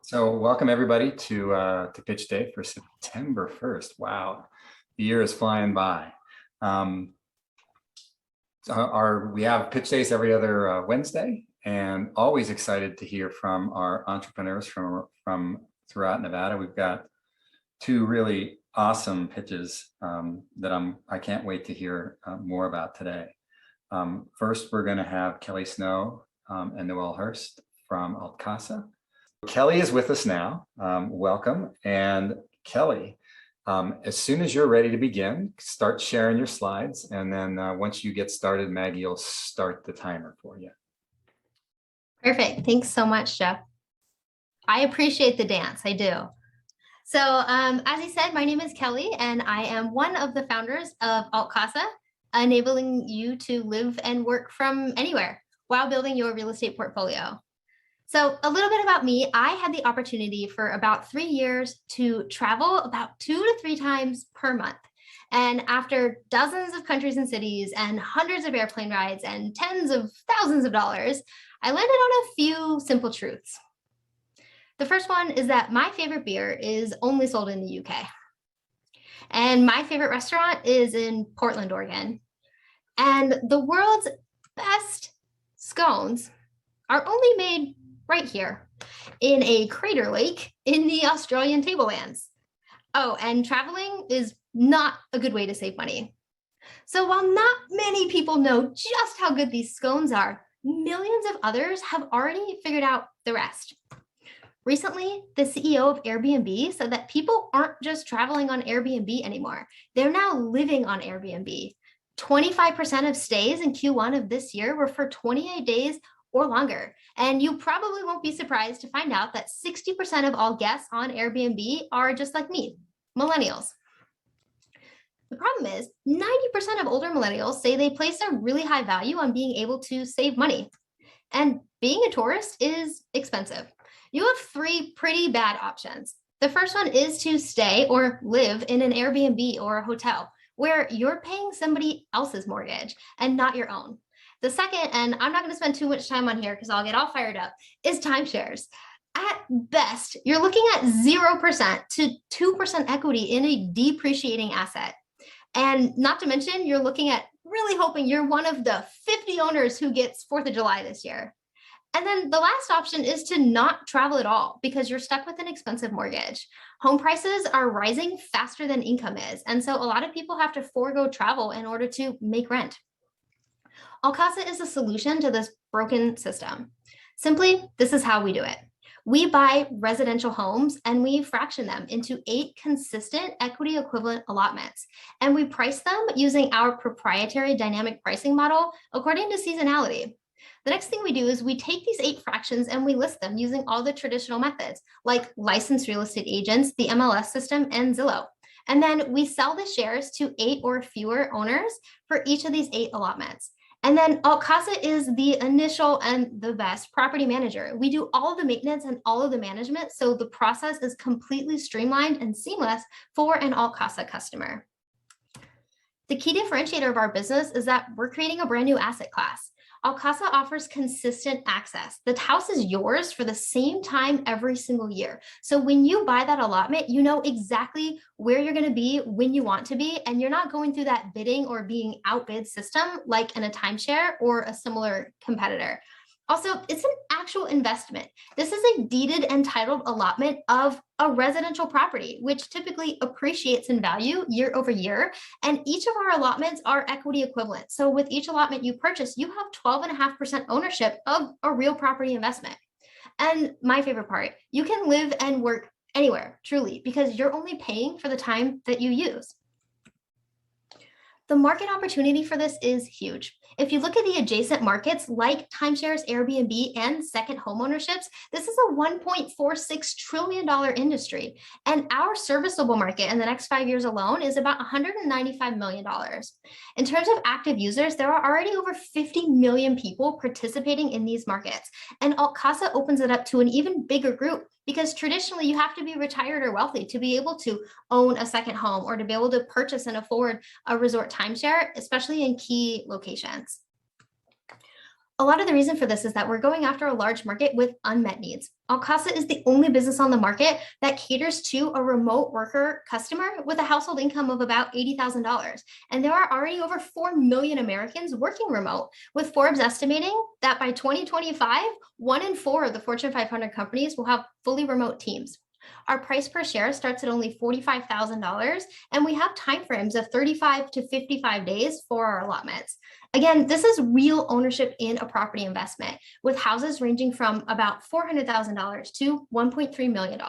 So welcome everybody to Pitch Day for September 1st. Wow, the year is flying by. We have Pitch Days every other Wednesday, and always excited to hear from our entrepreneurs from throughout Nevada. We've got two really awesome pitches that I can't wait to hear more about today. First, we're going to have Kelle Snow and Noel Hurst from AltCasa. Kelle is with us now. Welcome. And Kelle, as soon as you're ready to begin, start sharing your slides. And then once you get started, Maggie will start the timer for you. Perfect. Thanks so much, Jeff. I appreciate the dance. I do. So as he said, my name is Kelle, and I am one of the founders of AltCasa, enabling you to live and work from anywhere while building your real estate portfolio. So a little bit about me. I had the opportunity for about 3 years to travel about 2 to 3 times per month. And after dozens of countries and cities and hundreds of airplane rides and tens of thousands of dollars, I landed on a few simple truths. The first one is that my favorite beer is only sold in the UK. And my favorite restaurant is in Portland, Oregon. And the world's best scones are only made right here in a crater lake in the Australian tablelands. Oh, and traveling is not a good way to save money. So while not many people know just how good these scones are, millions of others have already figured out the rest. Recently, the CEO of Airbnb said that people aren't just traveling on Airbnb anymore. They're now living on Airbnb. 25% of stays in Q1 of this year were for 28 days or longer. And you probably won't be surprised to find out that 60% of all guests on Airbnb are just like me, millennials. The problem is 90% of older millennials say they place a really high value on being able to save money. And being a tourist is expensive. You have 3 pretty bad options. The first one is to stay or live in an Airbnb or a hotel where you're paying somebody else's mortgage and not your own. The second, and I'm not going to spend too much time on here because I'll get all fired up, is timeshares. At best, you're looking at 0% to 2% equity in a depreciating asset. And not to mention, you're looking at really hoping you're one of the 50 owners who gets 4th of July this year. And then the last option is to not travel at all because you're stuck with an expensive mortgage. Home prices are rising faster than income is. And so a lot of people have to forego travel in order to make rent. AltCasa is a solution to this broken system. Simply, this is how we do it. We buy residential homes and we fraction them into 8 consistent equity equivalent allotments. And we price them using our proprietary dynamic pricing model according to seasonality. The next thing we do is we take these 8 fractions and we list them using all the traditional methods like licensed real estate agents, the MLS system, and Zillow. And then we sell the shares to 8 or fewer owners for each of these 8 allotments. And then AltCasa is the initial and the best property manager. We do all of the maintenance and all of the management, so the process is completely streamlined and seamless for an AltCasa customer. The key differentiator of our business is that we're creating a brand new asset class. AltCasa offers consistent access. The house is yours for the same time every single year. So when you buy that allotment, you know exactly where you're going to be when you want to be, and you're not going through that bidding or being outbid system like in a timeshare or a similar competitor. Also, it's an actual investment. This is a deeded and titled allotment of a residential property, which typically appreciates in value year over year. And each of our allotments are equity equivalent. So with each allotment you purchase, you have 12.5% ownership of a real property investment. And my favorite part, you can live and work anywhere, truly, because you're only paying for the time that you use. The market opportunity for this is huge. If you look at the adjacent markets like timeshares, Airbnb, and second home ownerships, this is a $1.46 trillion industry. And our serviceable market in the next 5 years alone is about $195 million. In terms of active users, there are already over 50 million people participating in these markets. And AltCasa opens it up to an even bigger group because traditionally you have to be retired or wealthy to be able to own a second home or to be able to purchase and afford a resort timeshare, especially in key locations. A lot of the reason for this is that we're going after a large market with unmet needs. AltCasa is the only business on the market that caters to a remote worker customer with a household income of about $80,000. And there are already over 4 million Americans working remote, with Forbes estimating that by 2025, 1 in 4 of the Fortune 500 companies will have fully remote teams. Our price per share starts at only $45,000, and we have timeframes of 35 to 55 days for our allotments. Again, this is real ownership in a property investment, with houses ranging from about $400,000 to $1.3 million.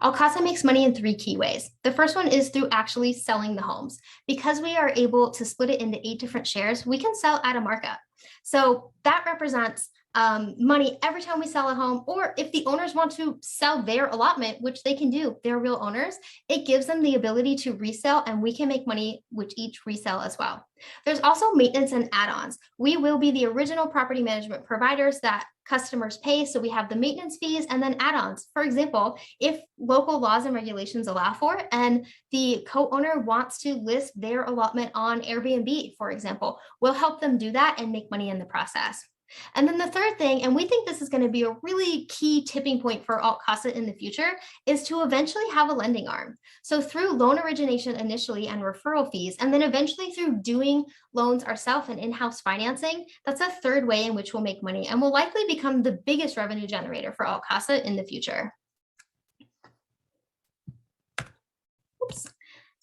AltCasa makes money in 3 key ways. The first one is through actually selling the homes. Because we are able to split it into 8 different shares, we can sell at a markup. So that represents money every time we sell a home, or if the owners want to sell their allotment, which they can do, they're real owners, it gives them the ability to resell, and we can make money with each resale as well. There's also maintenance and add-ons. We will be the original property management providers that customers pay. So we have the maintenance fees and then add-ons. For example, if local laws and regulations allow for it, and the co-owner wants to list their allotment on Airbnb, for example, we'll help them do that and make money in the process. And then the third thing, and we think this is going to be a really key tipping point for AltCasa in the future, is to eventually have a lending arm. So through loan origination initially and referral fees, and then eventually through doing loans ourselves and in-house financing, that's a third way in which we'll make money and will likely become the biggest revenue generator for AltCasa in the future. Oops.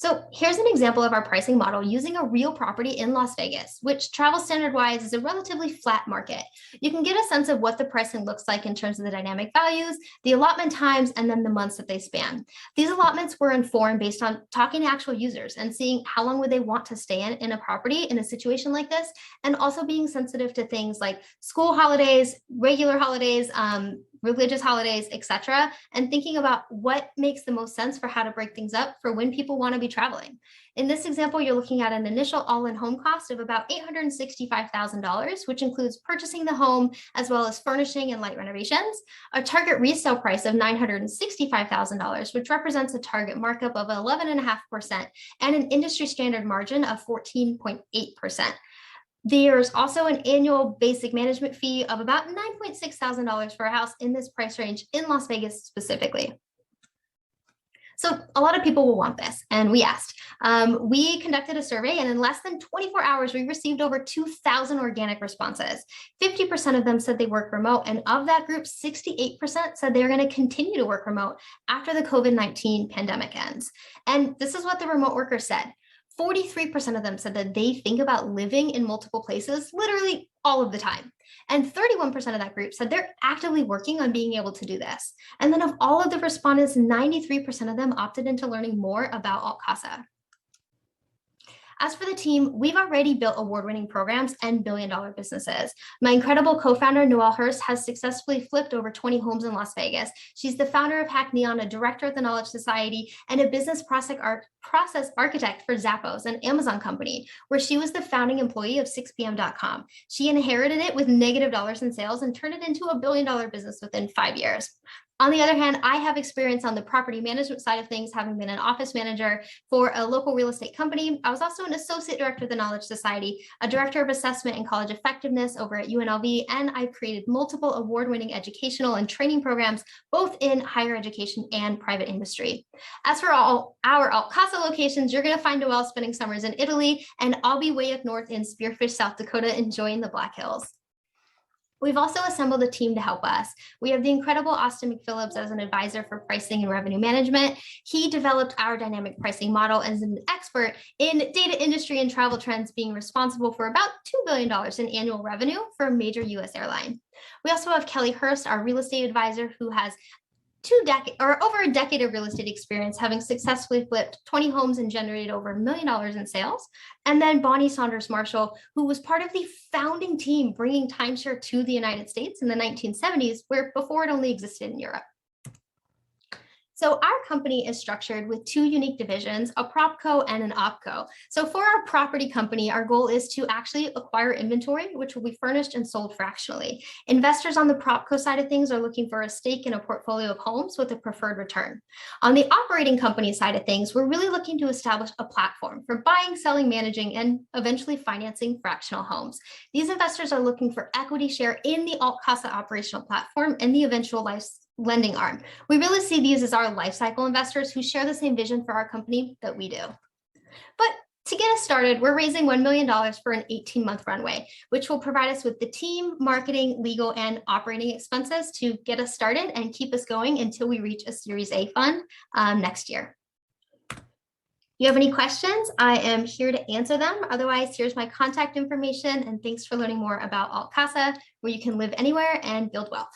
So here's an example of our pricing model using a real property in Las Vegas, which travel standard wise is a relatively flat market. You can get a sense of what the pricing looks like in terms of the dynamic values, the allotment times, and then the months that they span. These allotments were informed based on talking to actual users and seeing how long would they want to stay in a property in a situation like this, and also being sensitive to things like school holidays, regular holidays, religious holidays, etc., and thinking about what makes the most sense for how to break things up for when people want to be traveling. In this example, you're looking at an initial all-in home cost of about $865,000, which includes purchasing the home as well as furnishing and light renovations, a target resale price of $965,000, which represents a target markup of 11.5%, and an industry standard margin of 14.8%. There's also an annual basic management fee of about $9,600 for a house in this price range in Las Vegas specifically. So a lot of people will want this, and we asked. We conducted a survey, and in less than 24 hours, we received over 2,000 organic responses. 50% of them said they work remote, and of that group, 68% said they're going to continue to work remote after the COVID-19 pandemic ends. And this is what the remote workers said. 43% of them said that they think about living in multiple places literally all of the time. And 31% of that group said they're actively working on being able to do this. And then of all of the respondents, 93% of them opted into learning more about AltCasa. As for the team, we've already built award-winning programs and billion-dollar businesses. My incredible co-founder, Noelle Hurst, has successfully flipped over 20 homes in Las Vegas. She's the founder of Hack Neon, a director at the Knowledge Society, and a business process architect for Zappos, an Amazon company, where she was the founding employee of 6pm.com. She inherited it with negative dollars in sales and turned it into a billion-dollar business within 5 years. On the other hand, I have experience on the property management side of things, having been an office manager for a local real estate company. I was also an associate director of the Knowledge Society, a director of assessment and college effectiveness over at UNLV, and I've created multiple award-winning educational and training programs, both in higher education and private industry. As for all our AltCasa locations, you're going to find Noelle spending summers in Italy, and I'll be way up north in Spearfish, South Dakota, enjoying the Black Hills. We've also assembled a team to help us. We have the incredible Austin McPhillips as an advisor for pricing and revenue management. He developed our dynamic pricing model as an expert in data industry and travel trends, being responsible for about $2 billion in annual revenue for a major US airline. We also have Kelly Hurst, our real estate advisor, who has over a decade of real estate experience, having successfully flipped 20 homes and generated over $1 million in sales. And then Bonnie Saunders Marshall, who was part of the founding team bringing timeshare to the United States in the 1970s, where before it only existed in Europe. So our company is structured with two unique divisions, a propco and an opco. So for our property company, our goal is to actually acquire inventory, which will be furnished and sold fractionally. Investors on the propco side of things are looking for a stake in a portfolio of homes with a preferred return. On the operating company side of things, we're really looking to establish a platform for buying, selling, managing, and eventually financing fractional homes. These investors are looking for equity share in the AltCasa operational platform and the eventual lending arm. We really see these as our life cycle investors who share the same vision for our company that we do. But to get us started, we're raising $1 million for an 18-month runway, which will provide us with the team, marketing, legal, and operating expenses to get us started and keep us going until we reach a Series A fund next year. If you have any questions, I am here to answer them. Otherwise, here's my contact information, and thanks for learning more about AltCasa, where you can live anywhere and build wealth.